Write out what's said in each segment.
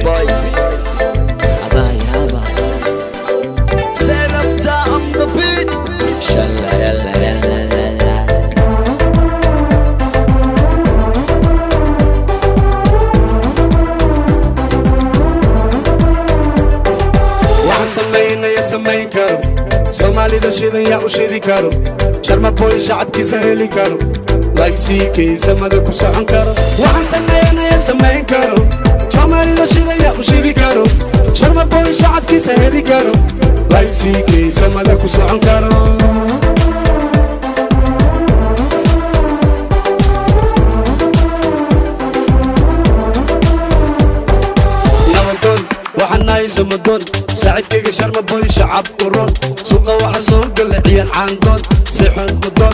boy Abay abay Set up down on the beat Shalalalalala Waxaan sameynaya samayn karo Soomaalida shidan yaa u shidi karo Sharma boy shacabkiisa heli karo like CK samada ku socon karo waxaan sameynaya samayn karo Soomaalida shidan yaa u shidi karo Sharma boy shacabkiisa heli karo like CK samada ku socon karo زمدون ساعدك شرم بوي شعب قرون سوقه وحصول قل عيال عندون سيحن خدون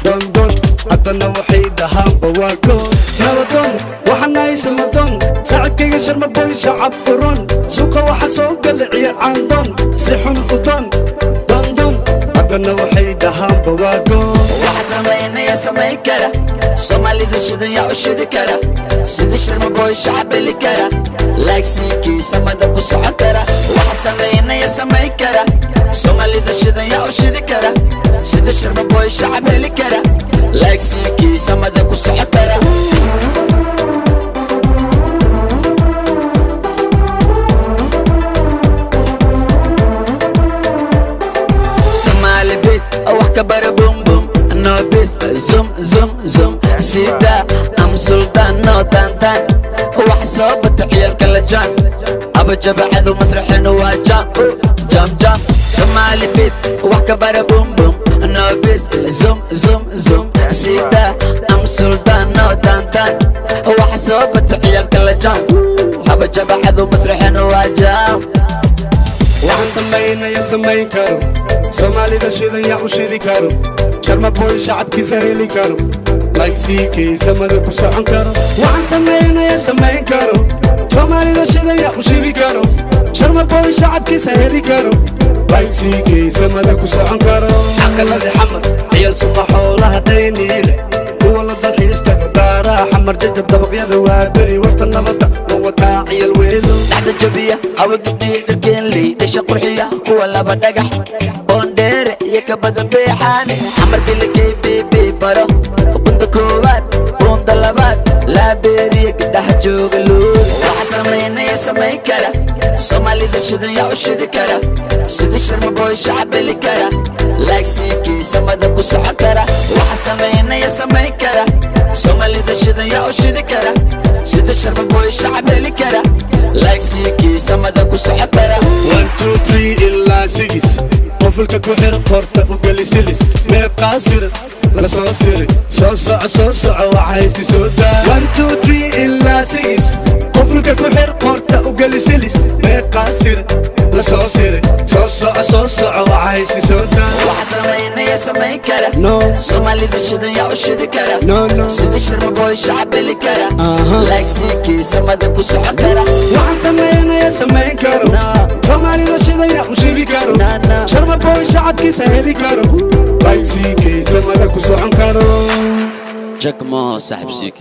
دون دون عطنا وحيدها بواكون زمدون وحناي زمدون ساعدك شرم بوي شعب قرون سوقه وحصول قل عيال عندون سيحن خدون دون دون عطنا وحيدها بواكون وحسمينا يا سمي كرا Somali the shit ya ushid kara Sidi Sharma boy shacab li kara like CK samada ku soco kara waxa sameeyna ya samay kara Somali the shit ya ushid kara Sidi Sharma boy shacab li kara like CK samada ku soco kara Somali beat aw kabara boom boom no bis zoom zoom zoom سيدا أم سلطان نو تانتان وحسابة عيال كالجان أبا جبعذو مسرحين واجام جام جام سمالي بيت وحكبار بوم بوم نو بيس زوم زوم زوم سيدا أم سلطان نو تانتان وحسابة عيال كالجان أبا جبعذو مسرحين واجام waxaan sameynaya samayn karo Soomaalida shidan yaa u shidi karo Sharma boy shacabkiisa heli karo like CK samada ku socon karo waxaan sameynaya samayn karo Soomaalida shidan yaa u shidi karo Sharma boy shacabkiisa heli karo like CK samada ku socon karo aqalada xamar ciyaal suqa xoolaha dayniile kuwa la dalxiista daara xamar jajab dabaqyada waa bari warta nabada wataa ciyaal weedo dhaxda jabiya awa gabdhihi dharkeen ley dhasha qurxiya kuwa laba dhagax boondheere iyo ka badan beexaane xamar bilikay bibi baro bunda koowaad bunda labaad laabeeriya gabdhaha jooga luul waxa sameynaya samayn kara Soomaalida shidan yaa u shidi kara Sidi Sharma boy shacab li kara like CK samada ku soco kara waxa sameynaya samayn kara Soomaalida shidan yaa u shidi kara Sidi Sharma boy shacab li kara like CK samada ku soco kara 1 2 3 illa 6 qofka ku xir qorta u gali silis meeb qaasir la soo siri soo soco waxay si soo daa 1 2 3 illa 6 qofka ku xir qorta u gali silis meeb qaasir la soo siri soo soco waxay si soo daa waxa sameynaya samayn kara no Soomaalida shidan yaa u shidi kara no no Sidi Sharma boy shacab li kara like CK samada ku soco kara waxaan sameynaya samayn karo Soomaalida shidan yaa u shidi karo Sharma boy shacabkiisa heli karo like CK samada ku socon karo Jack Mo saaxib CK